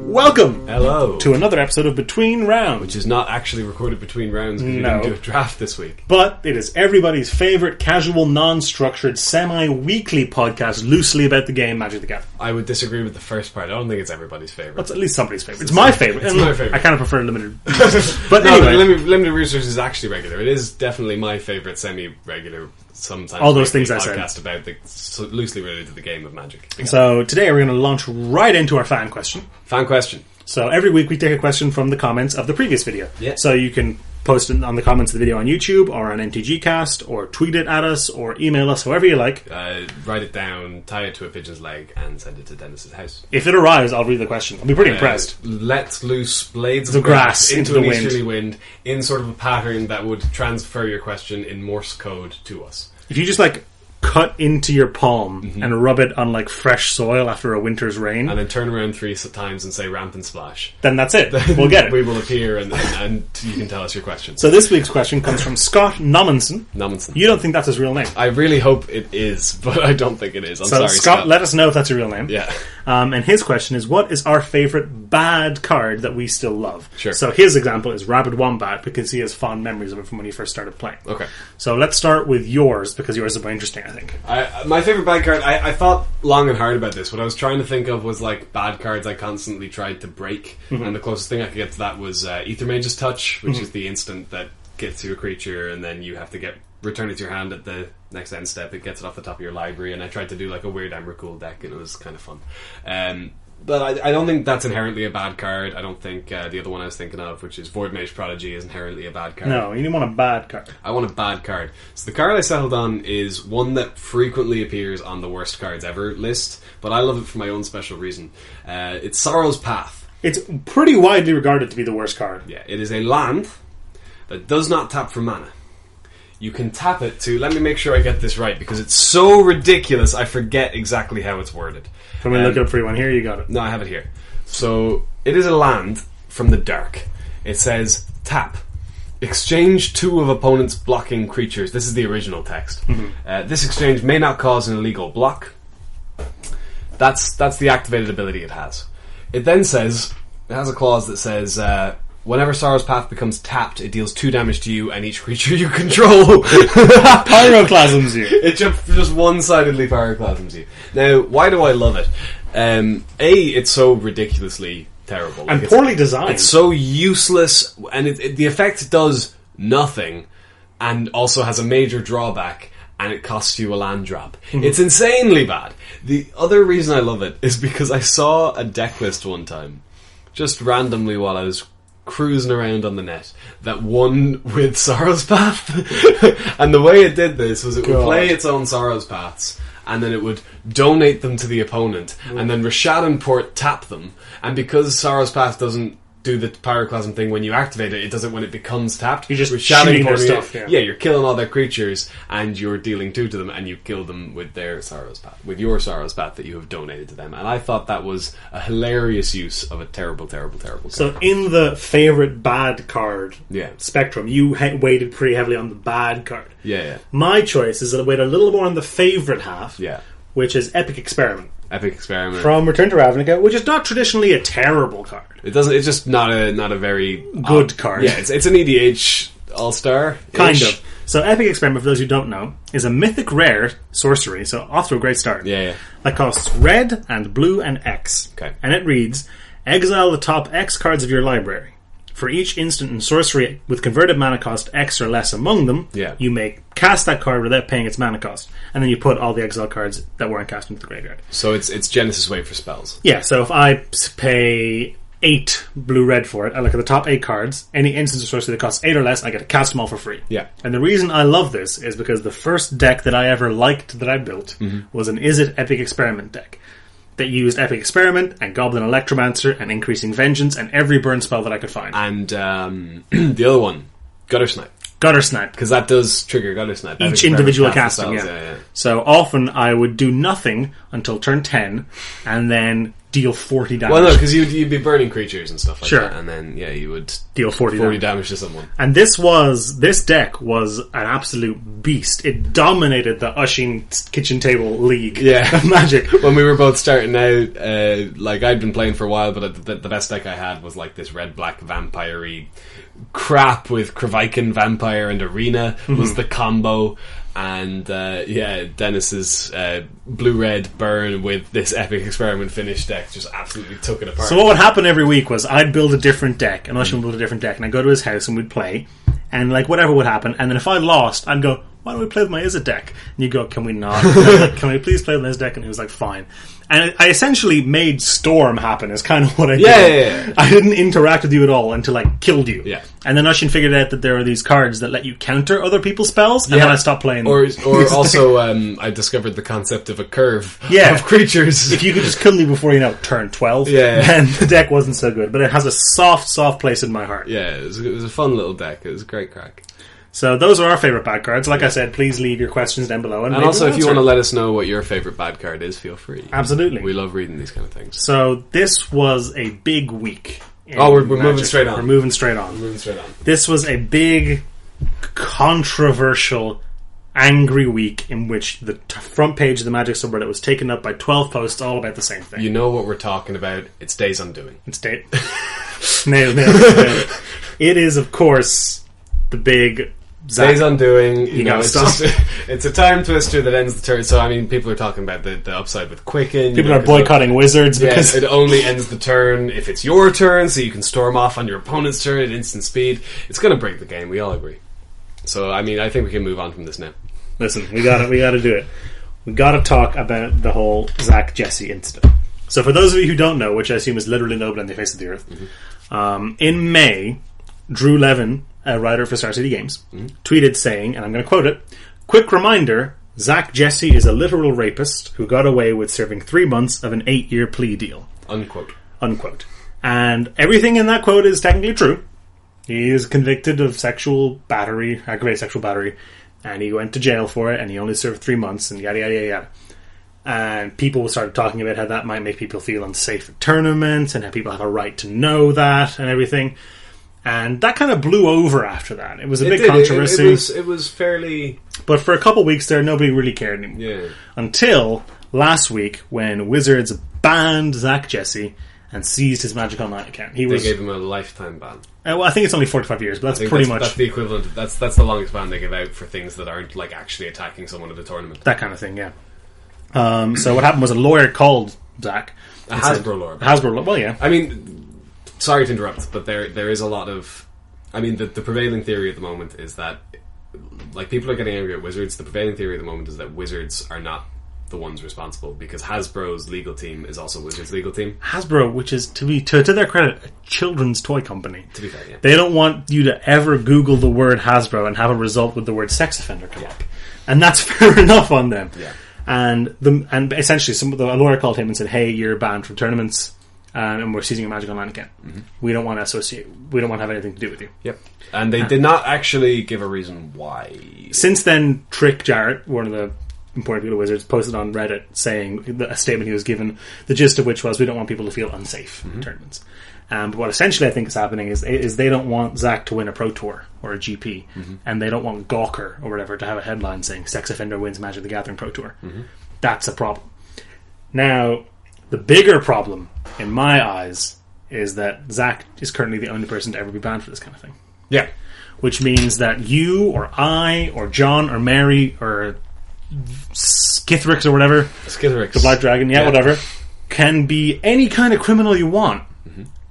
Welcome! Hello! To another episode of Between Rounds. Which is not actually recorded between rounds because we didn't do a draft this week. But it is everybody's favourite, casual, non-structured, semi-weekly podcast loosely about the game Magic the Gathering. I would disagree with the first part. I don't think it's everybody's favourite. Well, it's at least somebody's favourite. It's my favourite. It's my favourite. I kind of prefer limited. But anyway. Limited Research is actually regular. It is definitely my favourite semi-regular, sometimes all those things I said. Podcast about loosely related to the game of Magic. So today we're going to launch right into our fan question. Fan question. So every week we take a question from the comments of the previous video. Yeah. So you can post it on the comments of the video on YouTube or on MTGcast or tweet it at us or email us, however you like. Write it down, tie it to a pigeon's leg and send it to Dennis's house. If it arrives, I'll read the question. I'll be pretty impressed. Let loose blades of grass into the an wind. easterly wind in sort of a pattern that would transfer your question in Morse code to us. If you just cut into your palm and rub it on fresh soil after a winter's rain, and then turn around 3 times and say rampant splash, then that's it. We'll get it. We will appear and you can tell us your question. So this week's question comes from Scott Nommensen. You don't think that's his real name? I really hope it is, but I don't think it is. I'm sorry, Scott, let us know if that's a real name. Yeah. And his question is, what is our favourite bad card that we still love? Sure. So his example is Rabid Wombat because he has fond memories of it from when he first started playing. Okay. So let's start with yours because yours is more interesting, I think. My favourite bad card, I thought long and hard about this. What I was trying to think of was bad cards I constantly tried to break, and the closest thing I could get to that was Ether Mage's Touch, which is the instant that gets to a creature and then you have to return it to your hand at the next end step. It gets it off the top of your library, and I tried to do a weird Emrakul deck and it was kind of fun. But I don't think that's inherently a bad card. I don't think the other one I was thinking of, which is Void Mage Prodigy, is inherently a bad card. No, you didn't want a bad card. I want a bad card. So the card I settled on is one that frequently appears on the worst cards ever list, but I love it for my own special reason. It's Sorrow's Path. It's pretty widely regarded to be the worst card. Yeah, it is a land that does not tap for mana. You can tap it to... Let me make sure I get this right, because it's so ridiculous I forget exactly how it's worded. Let me look it up for you one here. You got it. No, I have it here. So, it is a land from the dark. It says, tap. Exchange 2 of opponent's blocking creatures. This is the original text. This exchange may not cause an illegal block. That's the activated ability it has. It then says... It has a clause that says... whenever Sorrow's Path becomes tapped, it deals 2 damage to you and each creature you control. Pyroclasms you. It just one-sidedly pyroclasms you. Now, why do I love it? It's so ridiculously terrible. And poorly designed. It's so useless, and the effect does nothing, and also has a major drawback, and it costs you a land drop. It's insanely bad. The other reason I love it is because I saw a deck list one time, just randomly while I was cruising around on the net, that won with Sorrow's Path. And the way it did this was it would play its own Sorrow's Paths, and then it would donate them to the opponent, and then Rishadan Port tap them, and because Sorrow's Path doesn't do the pyroclasm thing when you activate it, it does it when it becomes tapped. You're just shooting their stuff. Yeah, you're killing all their creatures, and you're dealing 2 to them, and you kill them with their Sorrow's Path, with your Sorrow's Path that you have donated to them. And I thought that was a hilarious use of a terrible, terrible, terrible card. So in the favourite bad card spectrum, you weighted pretty heavily on the bad card. Yeah. My choice is that I weighed a little more on the favourite half, which is Epic Experiment. Epic Experiment from Return to Ravnica, which is not traditionally a terrible card. It's just not a very good card. Yeah, it's an EDH All-Star kind of. So Epic Experiment, for those who don't know, is a mythic rare sorcery, so off to a great start. Yeah. That costs red and blue and X. Okay. And it reads, exile the top X cards of your library. For each instant in sorcery with converted mana cost X or less among them, you may cast that card without paying its mana cost. And then you put all the exile cards that weren't cast into the graveyard. So it's Genesis Wave for spells. Yeah, so if I pay 8 blue-red for it, I look at the top 8 cards, any instance of sorcery that costs 8 or less, I get to cast them all for free. Yeah. And the reason I love this is because the first deck that I ever liked that I built was an Is It Epic Experiment deck that used Epic Experiment and Goblin Electromancer and Increasing Vengeance and every burn spell that I could find. And the other one, Gutter Snipe. Gutter Snipe. Because that does trigger Gutter Snipe. Each individual casting, yeah. So often I would do nothing until turn 10 and then deal 40 damage. Well, no, because you'd be burning creatures and stuff like Sure. that, and then you would deal 40 damage to someone. And this deck was an absolute beast. It dominated the Oisin kitchen table league of Magic. When we were both starting out, I'd been playing for a while, but the best deck I had was like this red-black vampire-y crap with Kraviken Vampire and Arena was the combo. And Dennis's blue-red burn with this Epic Experiment Finish deck just absolutely took it apart. So what would happen every week was I'd build a different deck, and Oisin would build a different deck, and I'd go to his house and we'd play, and whatever would happen, and then if I lost, I'd go, why don't we play with my Izzet deck? And you'd go, can we not? And I'd like, can we please play with my Izzet deck? And he was like, fine. And I essentially made Storm happen, is kind of what I did. Yeah. I didn't interact with you at all until I killed you. Yeah. And then Oisin figured out that there are these cards that let you counter other people's spells, and then I stopped playing. Or also, I discovered the concept of a curve of creatures. If you could just kill me before, turn 12, then the deck wasn't so good. But it has a soft place in my heart. Yeah, it was a fun little deck. It was a great crack. So those are our favourite bad cards. Like I said, please leave your questions down below. And also, if you want to let us know what your favourite bad card is, feel free. Absolutely. We love reading these kind of things. So this was a big week. We're moving straight on. We're moving straight on. This was a big, controversial, angry week in which the front page of the Magic subreddit was taken up by 12 posts all about the same thing. You know what we're talking about. It's Days Undoing. It's Nailed. It is, of course, the big... Days Undoing, it's a time twister that ends the turn. So, people are talking about the upside with Quicken. People are boycotting Wizards because it only ends the turn if it's your turn, so you can storm off on your opponent's turn at instant speed. It's going to break the game, we all agree. So, I think we can move on from this now. Listen, we got to do it. We got to talk about the whole Zach Jesse incident. So, for those of you who don't know, which I assume is literally nobody on the face of the earth, in May, Drew Levin, a writer for Star City Games, tweeted saying, and I'm going to quote it, "Quick reminder, Zach Jesse is a literal rapist who got away with serving 3 months of an 8-year plea deal." Unquote. And everything in that quote is technically true. He is convicted of aggravated sexual battery, and he went to jail for it, and he only served 3 months, and yada, yada, yada. And people started talking about how that might make people feel unsafe at tournaments, and how people have a right to know that, and everything. And that kind of blew over after that. It was a big controversy. It was fairly... But for a couple of weeks there, nobody really cared anymore. Yeah. Until last week, when Wizards banned Zach Jesse and seized his Magic Online account. They gave him a lifetime ban. I think it's only 45 years, but that's pretty much... That's the equivalent. That's the longest ban they give out for things that aren't actually attacking someone at a tournament. That kind of thing, yeah. So what happened was a lawyer called Zach. A Hasbro lawyer. Well, yeah. Sorry to interrupt, but there is a lot of... the prevailing theory at the moment is that people are getting angry at Wizards. The prevailing theory at the moment is that Wizards are not the ones responsible, because Hasbro's legal team is also Wizards' legal team. Hasbro, which is, to their credit, a children's toy company. To be fair, yeah. They don't want you to ever Google the word Hasbro and have a result with the word sex offender come up. And that's fair enough on them. Yeah. And essentially, a lawyer called him and said, "Hey, you're banned from tournaments. And we're seizing your Magic Online account. Mm-hmm. We don't want to have anything to do with you." Yep. And they did not actually give a reason why. Since then, Trick Jarrett, one of the important people at Wizards, posted on Reddit saying a statement he was given, the gist of which was, we don't want people to feel unsafe in tournaments. But what essentially I think is happening is they don't want Zach to win a Pro Tour or a GP, and they don't want Gawker or whatever to have a headline saying sex offender wins Magic the Gathering Pro Tour. That's a problem. Now, the bigger problem, in my eyes, is that Zach is currently the only person to ever be banned for this kind of thing. Yeah. Which means that you, or I, or John, or Mary, or Skithrix, or whatever. Skithrix. The Black Dragon, whatever. Can be any kind of criminal you want.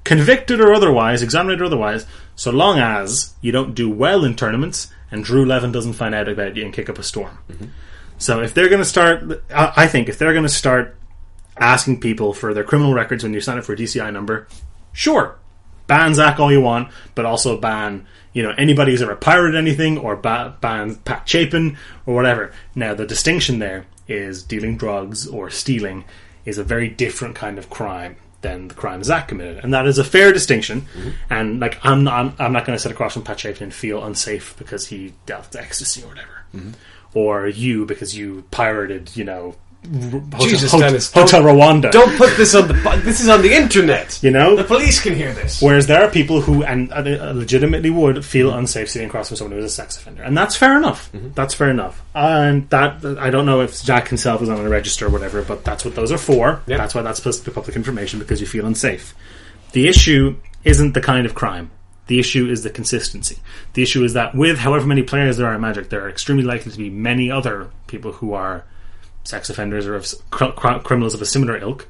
Convicted or otherwise, exonerated or otherwise, so long as you don't do well in tournaments, and Drew Levin doesn't find out about you and kick up a storm. So if they're going to start... I think if they're going to start asking people for their criminal records when you sign up for a DCI number, sure, ban Zach all you want, but also ban anybody who's ever pirated anything, or ban Pat Chapin or whatever. Now the distinction there is dealing drugs or stealing is a very different kind of crime than the crime Zach committed, and that is a fair distinction. And I'm not going to sit across from Pat Chapin and feel unsafe because he dealt ecstasy or whatever, or you because you pirated Dennis, Hotel Rwanda. Don't put this on the... This is on the internet. You know? The police can hear this. Whereas there are people who legitimately would feel unsafe sitting across from someone who is a sex offender. And that's fair enough. Mm-hmm. That's fair enough. And that, I don't know if Jack himself is on a register or whatever, but that's what those are for. Yep. That's why that's supposed to be public information, because you feel unsafe. The issue isn't the kind of crime. The issue is the consistency. The issue is that with however many players there are in Magic, there are extremely likely to be many other people who are sex offenders or criminals of a similar ilk,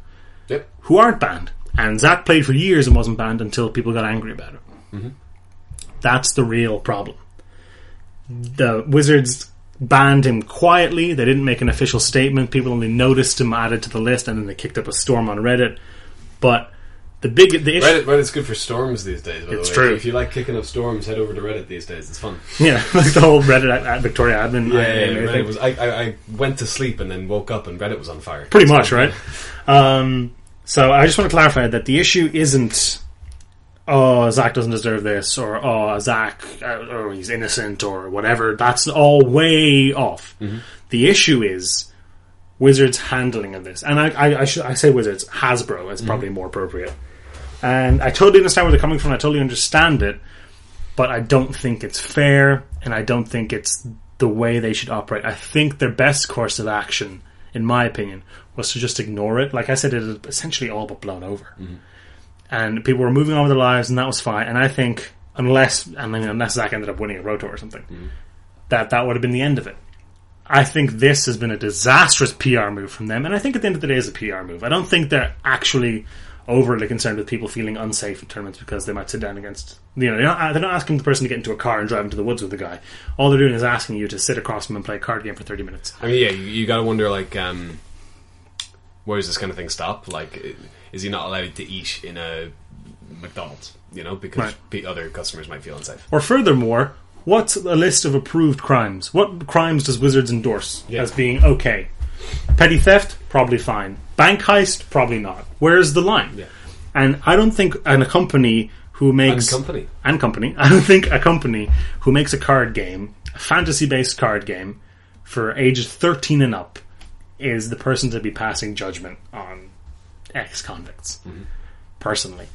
yep, who aren't banned. And Zach played for years and wasn't banned until people got angry about it. Mm-hmm. That's the real problem. The Wizards banned him quietly. They didn't make an official statement. People only noticed him added to the list, and then they kicked up a storm on Reddit. But the issue... Reddit's good for storms these days, by the way. It's true. If you like kicking up storms, head over to Reddit these days. It's fun. Yeah, like the whole Reddit at Victoria admin. Yeah, Reddit was... I went to sleep and then woke up and Reddit was on fire. Pretty much, right? So I just want to clarify that the issue isn't, oh, Zach doesn't deserve this, or oh, Zach, or he's innocent, or whatever. That's all way off. Mm-hmm. The issue is Wizards' handling of this. And I say Wizards, Hasbro is probably more appropriate. And I totally understand where they're coming from, I totally understand it, but I don't think it's fair, and I don't think it's the way they should operate. I think their best course of action, in my opinion, was to just ignore it. Like I said, it had essentially all but blown over. Mm-hmm. And people were moving on with their lives, and that was fine. And I think, unless Zach ended up winning a Roto or something, that would have been the end of it. I think this has been a disastrous PR move from them, and I think at the end of the day it's a PR move. I don't think they're actually overly concerned with people feeling unsafe in tournaments because they might sit down against... You know, they're not asking the person to get into a car and drive into the woods with the guy. All they're doing is asking you to sit across from him and play a card game for 30 minutes. I mean, yeah, you gotta wonder, like, where does this kind of thing stop? Like, is he not allowed to eat in a McDonald's? You know, because other customers might feel unsafe. Or furthermore, what's a list of approved crimes? What crimes does Wizards endorse as being okay? Petty theft? Probably fine. Bank heist? Probably not. Where's the line? Yeah. And I don't think a company who makes... I don't think a company who makes a card game, a fantasy-based card game, for ages 13 and up, is the person to be passing judgment on ex-convicts. Mm-hmm. Personally.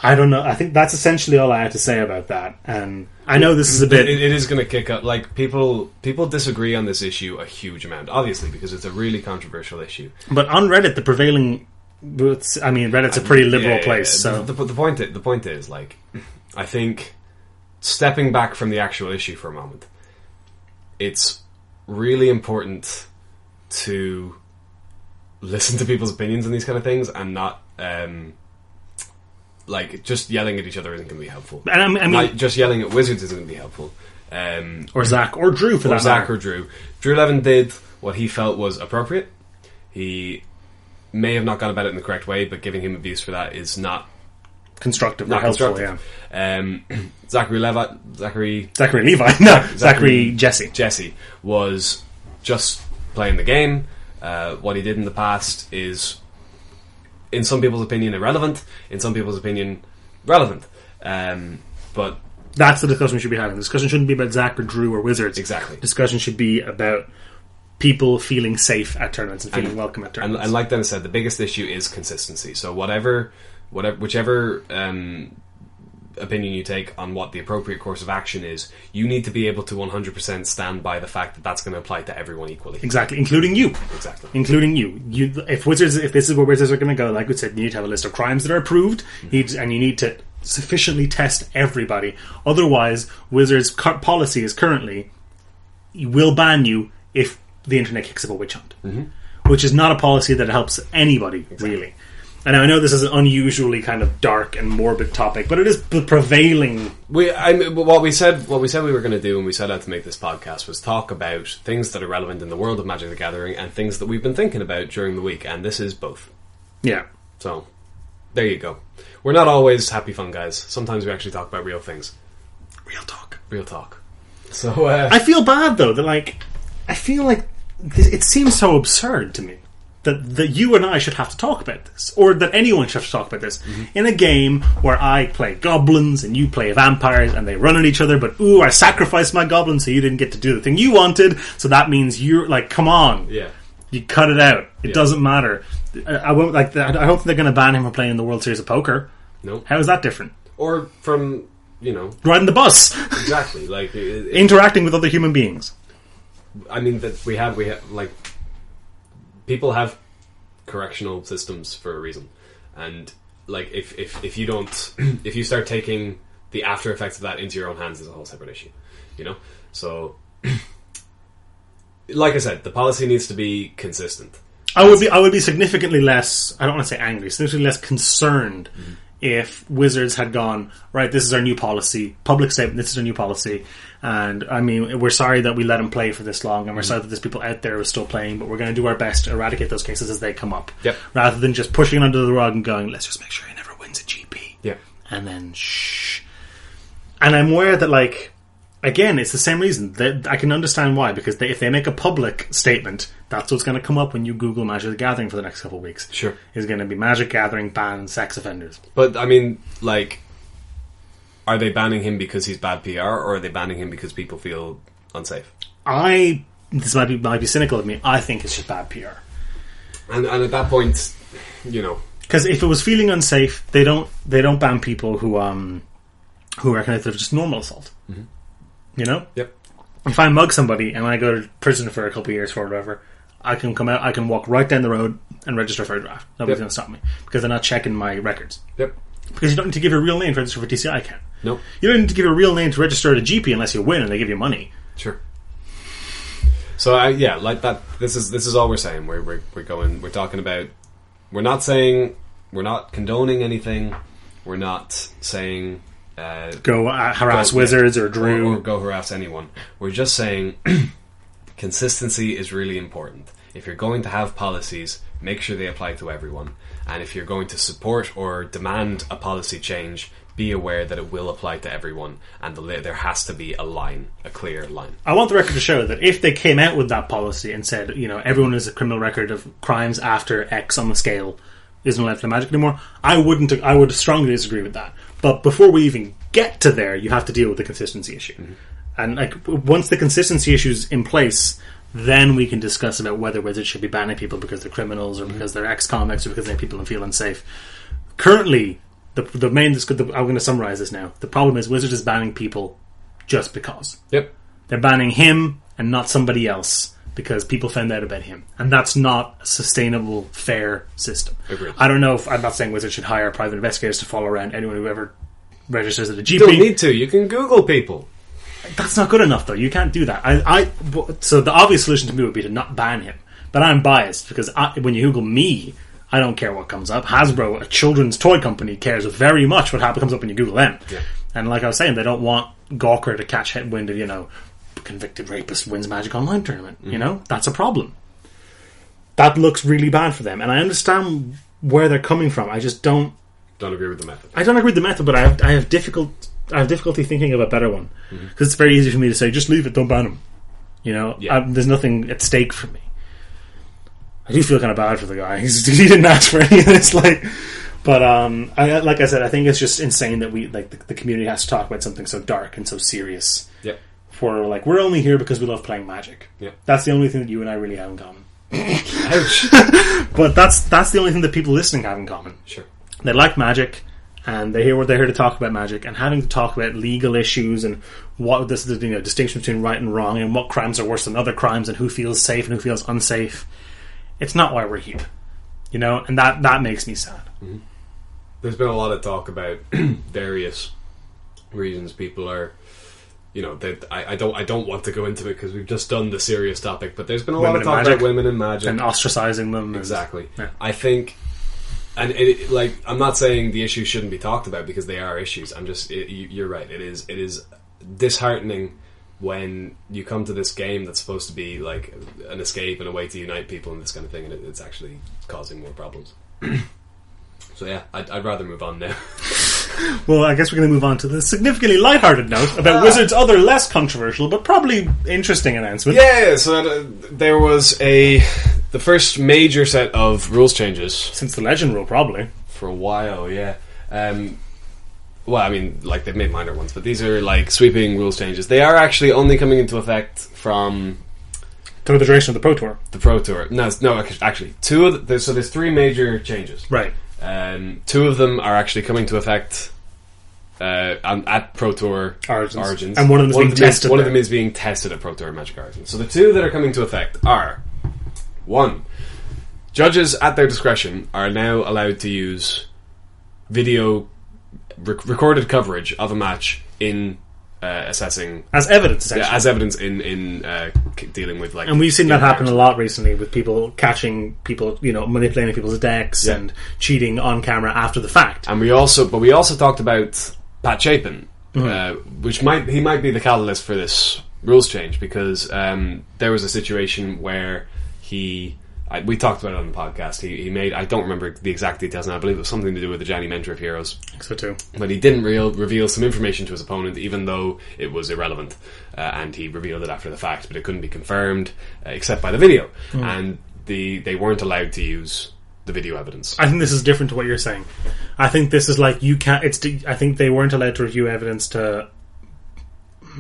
I don't know. I think that's essentially all I had to say about that. And I know this is a bit... It is going to kick up... Like, people disagree on this issue a huge amount, obviously, because it's a really controversial issue. But on Reddit, the prevailing... I mean, Reddit's a pretty liberal place, so... The point is, like, I think, stepping back from the actual issue for a moment, it's really important to listen to people's opinions on these kind of things and not... like, just yelling at each other isn't going to be helpful. And I mean, like, just yelling at Wizards isn't going to be helpful. Or Zach, or Drew, for that matter. Zach or Drew. Drew Levin did what he felt was appropriate. He may have not gone about it in the correct way, but giving him abuse for that is not constructive. Not helpful, constructive. Yeah. Zachary Jesse was just playing the game. What he did in the past is, in some people's opinion, irrelevant. In some people's opinion, relevant. But that's the discussion we should be having. The discussion shouldn't be about Zach or Drew or Wizards. Exactly. The discussion should be about people feeling safe at tournaments and feeling welcome at tournaments. And like Dennis said, the biggest issue is consistency. So whichever opinion you take on what the appropriate course of action is, you need to be able to 100% stand by the fact that that's going to apply to everyone equally. Exactly, including you. Exactly. Including you. If this is where Wizards are going to go, like we said, you need to have a list of crimes that are approved, and you need to sufficiently test everybody. Otherwise, Wizards' policy is currently, will ban you if the internet kicks up a witch hunt. Mm-hmm. Which is not a policy that helps anybody, really. And I know this is an unusually kind of dark and morbid topic, but it is the prevailing... What we said we were going to do when we set out to make this podcast was talk about things that are relevant in the world of Magic the Gathering and things that we've been thinking about during the week, and this is both. Yeah. So, there you go. We're not always happy fun guys. Sometimes we actually talk about real things. Real talk. So, I feel bad, though, that, like... I feel like... It seems so absurd to me. that you and I should have to talk about this, or that anyone should have to talk about this in a game where I play goblins and you play vampires and they run at each other, but I sacrificed my goblin so you didn't get to do the thing you wanted, so that means you're like, come on, you cut it out. It doesn't matter. I won't like that. I don't think they're going to ban him from playing in the World Series of Poker. No, how is that different? Or from riding the bus, exactly, like interacting with other human beings. I mean that we have like. People have correctional systems for a reason, and like if you don't, if you start taking the after effects of that into your own hands, is a whole separate issue, So, like I said, the policy needs to be consistent. I would be significantly less. I don't want to say angry, significantly less concerned if Wizards had gone, right, this is our new policy, public statement, this is our new policy, and I mean, we're sorry that we let them play for this long, and we're sorry that there's people out there who are still playing, but we're going to do our best to eradicate those cases as they come up. Yep. Rather than just pushing it under the rug and going, let's just make sure he never wins a GP. Yeah. And then, shh. And I'm aware that, like, again, it's the same reason. That I can understand why, because if they make a public statement, that's what's going to come up when you Google Magic the Gathering for the next couple of weeks. Sure. Is going to be Magic Gathering ban sex offenders. But, I mean, like, are they banning him because he's bad PR, or are they banning him because people feel unsafe? This might be cynical of me, I think it's just bad PR. And at that point, Because if it was feeling unsafe, they don't ban people who recognize they're just normal assault. Yep. If I mug somebody and I go to prison for a couple of years for whatever, I can come out, I can walk right down the road and register for a draft. Nobody's going to stop me because they're not checking my records. Yep. Because you don't need to give your real name to register for TCI account. Nope. You don't need to give your real name to register at a GP unless you win and they give you money. Sure. So like that. This is all we're saying. We're talking about. We're not saying, we're not condoning anything. We're not saying go harass Wizards or Drew or go harass anyone. We're just saying consistency is really important. If you're going to have policies, make sure they apply to everyone. And if you're going to support or demand a policy change, be aware that it will apply to everyone, and there has to be a clear line. I want the record to show that if they came out with that policy and said, everyone has a criminal record of crimes after X on the scale isn't allowed to play Magic anymore, I would strongly disagree with that. But before we even get to there, you have to deal with the consistency issue. Mm-hmm. And like once the consistency issue's in place, then we can discuss about whether Wizards should be banning people because they're criminals or because they're ex-convicts or because they make people feel unsafe. Currently, I'm going to summarize this now. The problem is Wizards is banning people just because. Yep. They're banning him and not somebody else because people found out about him. And that's not a sustainable, fair system. Agreed. I'm not saying Wizards should hire private investigators to follow around anyone who ever registers at a GP. You don't need to. You can Google people. That's not good enough, though. You can't do that. So the obvious solution to me would be to not ban him. But I'm biased because when you Google me, I don't care what comes up. Hasbro, a children's toy company, cares very much what comes up when you Google them. Yeah. And like I was saying, they don't want Gawker to catch headwind of, convicted rapist wins Magic Online tournament. Mm-hmm. That's a problem. That looks really bad for them. And I understand where they're coming from. I just don't agree with the method. I don't agree with the method, but I have difficulty thinking of a better one. Because it's very easy for me to say, just leave it, don't ban him. There's nothing at stake for me. I do feel kind of bad for the guy. He didn't ask for any of this, but like I said, I think it's just insane that we the community has to talk about something so dark and so serious. Yep. For we're only here because we love playing Magic. Yep. That's the only thing that you and I really have in common. Ouch. But that's the only thing that people listening have in common. Sure. They like Magic, and they're here to talk about Magic, and having to talk about legal issues and what this is the distinction between right and wrong, and what crimes are worse than other crimes, and who feels safe and who feels unsafe. It's not why we're here, and that makes me sad. Mm-hmm. There's been a lot of talk about various reasons people are, I don't want to go into it because we've just done the serious topic, but there's been a lot of talk about women in Magic and ostracizing them. Exactly. Yeah. I think, and I'm not saying the issues shouldn't be talked about because they are issues. You're right. It is disheartening when you come to this game that's supposed to be like an escape and a way to unite people and this kind of thing, and it's actually causing more problems. So yeah, I'd rather move on now. Well, I guess we're going to move on to the significantly lighthearted note about Wizards' other less controversial but probably interesting announcement. Yeah, so there was a the first major set of rules changes since the Legend rule, probably for a while. Yeah. Well, I mean, like, they've made minor ones, but these are like sweeping rules changes. They are actually only coming into effect from through the duration of the Pro Tour. The Pro Tour. No, actually, so there's 3 major changes. Right. 2 of them are actually coming to effect at Pro Tour Origins. And one of them is being tested. One of them is being tested at Pro Tour Magic Origins. So the 2 that are coming to effect are 1. Judges at their discretion are now allowed to use video recorded coverage of a match in assessing as evidence, essentially. Yeah, as evidence in dealing with, like, and we've seen that happen a lot recently with people catching people, manipulating people's decks and cheating on camera after the fact. And we also talked about Pat Chapin, which might be the catalyst for this rules change, because there was a situation where we talked about it on the podcast. He made, I don't remember the exact details now, I believe it was something to do with the Gianni Mentor of Heroes. I think so too. But he didn't reveal some information to his opponent, even though it was irrelevant. And he revealed it after the fact, but it couldn't be confirmed, except by the video. And they weren't allowed to use the video evidence. I think this is different to what you're saying. I think this is like, you can't, I think they weren't allowed to review evidence to...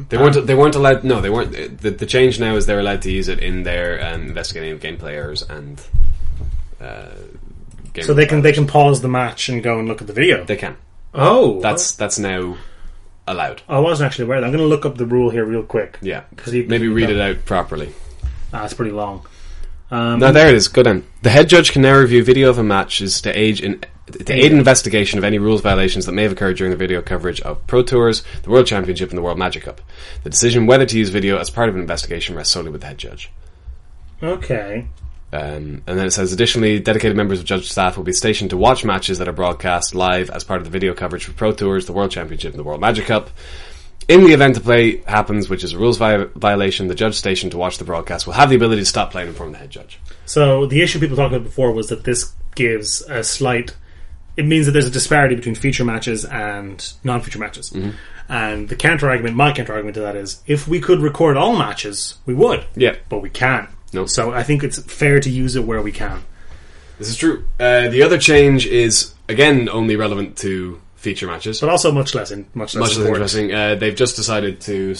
They weren't allowed. No, they weren't. The change now is they're allowed to use it in their investigating of gameplay errors and. So they can pause the match and go and look at the video. They can. Oh, that's now allowed. I wasn't actually aware of that. I'm going to look up the rule here real quick. Yeah, maybe read it out properly. It's pretty long. No, there it is. Go down. The head judge can now review video of a match to aid investigation of any rules violations that may have occurred during the video coverage of Pro Tours, the World Championship, and the World Magic Cup. The decision whether to use video as part of an investigation rests solely with the head judge. Okay. And then it says, additionally, dedicated members of judge staff will be stationed to watch matches that are broadcast live as part of the video coverage for Pro Tours, the World Championship, and the World Magic Cup. In the event a play happens, which is a rules violation, the judge stationed to watch the broadcast will have the ability to stop playing and inform the head judge. So the issue people talked about before was that this gives a slight... It means that there's a disparity between feature matches and non-feature matches. Mm-hmm. And my counter-argument to that is, if we could record all matches, we would. Yeah. But we can't. No. So I think it's fair to use it where we can. This is true. The other change is, again, only relevant to feature matches. But also much less interesting. They've just decided to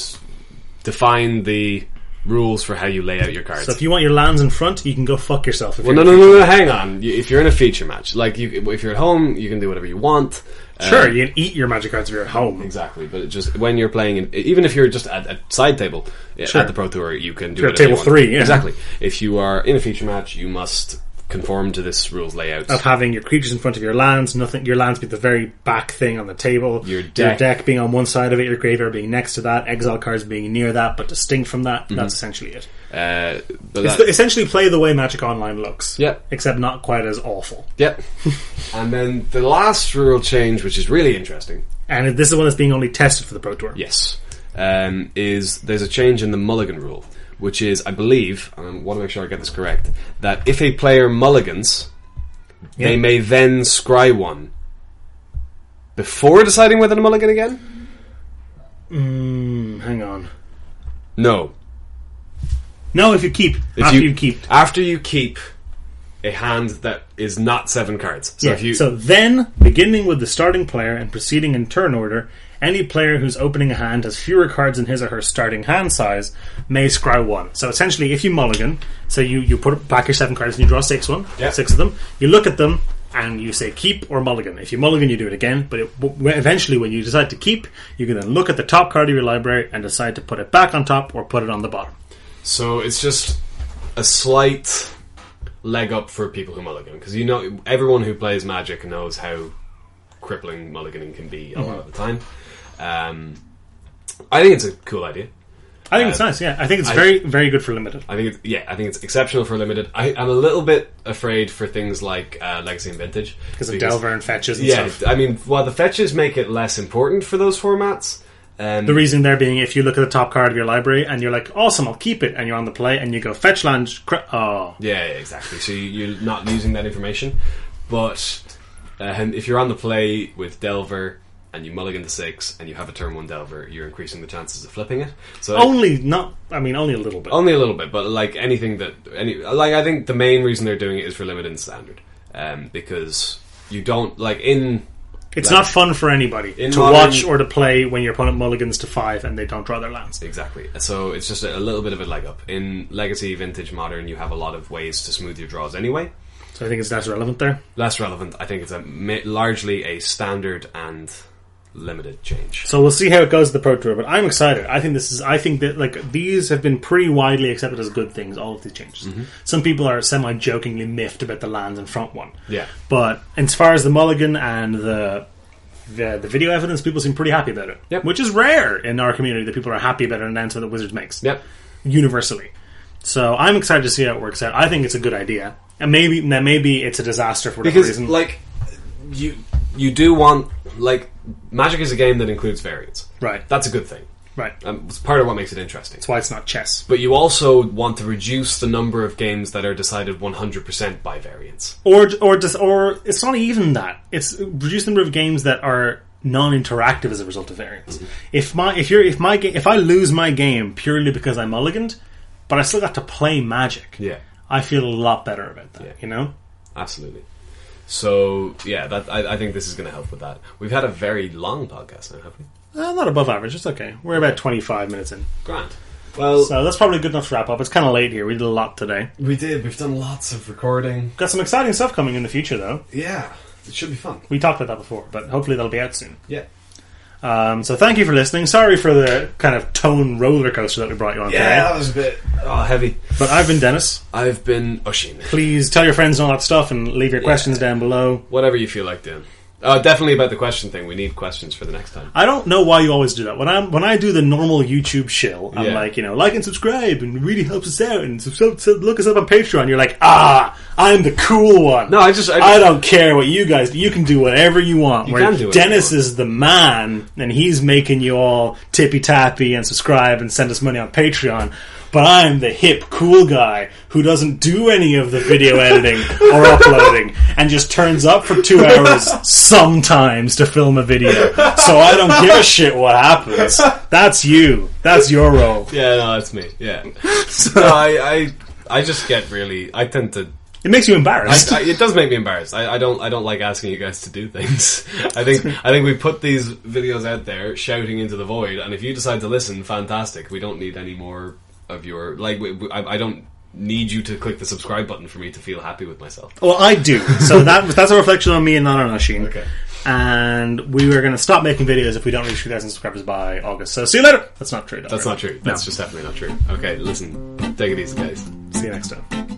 define the rules for how you lay out your cards. So if you want your lands in front, you can go fuck yourself. No, hang on. If you're in a feature match, like if you're at home, you can do whatever you want. Sure, you can eat your magic cards if you're at home. Exactly, but just when you're playing, even if you're just at a side table at the Pro Tour, you can do whatever you want. Table 3, yeah. Exactly. If you are in a feature match, you must conform to this rules layout of having your creatures in front of your lands, your lands being the very back thing on the table, your deck being on one side of it, your graveyard being next to that, exile cards being near that but distinct from that. Mm-hmm. That's essentially it. It's essentially play the way Magic Online looks, except not quite as awful. And then the last rule change, which is really interesting, and this is one that's being only tested for the Pro Tour, is there's a change in the Mulligan rule, which is, I believe, and I want to make sure I get this correct, that if a player mulligans, they may then scry one before deciding whether to mulligan again? Hang on. No, if you keep. After you keep a hand that is not 7 cards. So then, beginning with the starting player and proceeding in turn order, any player who's opening a hand has fewer cards in his or her starting hand size may scry one. So essentially, if you mulligan, so you put back your 7 cards and you draw 6 of them, you look at them and you say keep or mulligan. If you mulligan, you do it again, but eventually when you decide to keep, you can then look at the top card of your library and decide to put it back on top or put it on the bottom. So it's just a slight leg up for people who mulligan, because everyone who plays Magic knows how crippling mulliganing can be a lot of the time. I think it's a cool idea. I think it's nice. I think it's very, very good for limited. I think it's exceptional for limited. I'm a little bit afraid for things like Legacy and Vintage because of Delver and fetches and stuff. I mean, while the fetches make it less important for those formats, the reason there being, if you look at the top card of your library and you're like, awesome, I'll keep it, and you're on the play and you go fetch land, exactly. So you're not using that information, but if you're on the play with Delver and you mulligan to 6, and you have a turn 1 Delver, you're increasing the chances of flipping it. So only a little bit. Only a little bit, but like I think the main reason they're doing it is for limited and standard, because you don't It's not fun for anybody to watch or to play when your opponent mulligans to 5 and they don't draw their lands. Exactly. So it's just a little bit of a leg up. In Legacy, Vintage, Modern, you have a lot of ways to smooth your draws anyway. So I think it's less relevant there? Less relevant. I think it's largely a standard and limited change. So we'll see how it goes with the Pro Tour, but I'm excited. I think that these have been pretty widely accepted as good things, all of these changes. Mm-hmm. Some people are semi-jokingly miffed about the lands in front one. Yeah. But as far as the mulligan and the video evidence, people seem pretty happy about it. Yep. Which is rare in our community, that people are happy about an announcement that Wizards makes. Yep. Universally. So I'm excited to see how it works out. I think it's a good idea. And maybe it's a disaster for whatever reason. You do want... Magic is a game that includes variants. Right. That's a good thing. Right. It's part of what makes it interesting. That's why it's not chess. But you also want to reduce the number of games that are decided 100% by variants. Or it's not even that. It's reduce the number of games that are non-interactive as a result of variants. Mm-hmm. If I lose my game purely because I mulliganed, but I still got to play Magic, I feel a lot better about that. You know? Absolutely. So, I think this is going to help with that. We've had a very long podcast now, haven't we? Not above average, it's okay. We're about 25 minutes in. Grand. Well, so that's probably good enough to wrap up. It's kind of late here. We did a lot today. We did. We've done lots of recording. Got some exciting stuff coming in the future, though. Yeah, it should be fun. We talked about that before, but hopefully that'll be out soon. Yeah. So thank you for listening. Sorry for the kind of tone roller coaster that we brought you on today. Yeah, that was a bit heavy. But I've been Dennis. I've been Oisin. Please tell your friends all that stuff and leave your questions down below. Whatever you feel like doing. Definitely about the question thing. We need questions for the next time. I don't know why you always do that. When I do the normal YouTube shill, I'm like, like and subscribe, and it really helps us out, and look us up on Patreon. You're like, I'm the cool one. No, I don't care what you guys do. You can do whatever you want. Dennis is the man, and he's making you all tippy tappy and subscribe and send us money on Patreon. But I'm the hip, cool guy who doesn't do any of the video editing or uploading and just turns up for 2 hours sometimes to film a video. So I don't give a shit what happens. That's you. That's your role. Yeah, no, that's me. Yeah. So I just get really... I tend to... It makes you embarrassed. It does make me embarrassed. I don't like asking you guys to do things. I think we put these videos out there shouting into the void, and if you decide to listen, fantastic. We don't need any more... of your I don't need you to click the subscribe button for me to feel happy with myself. Well, I do. So that's a reflection on me and not on Oisin. Okay. And we were going to stop making videos if we don't reach 3,000 subscribers by August. So see you later. That's not true. That's not true. That's just definitely not true. Okay, listen. Take it easy, guys. See you next time.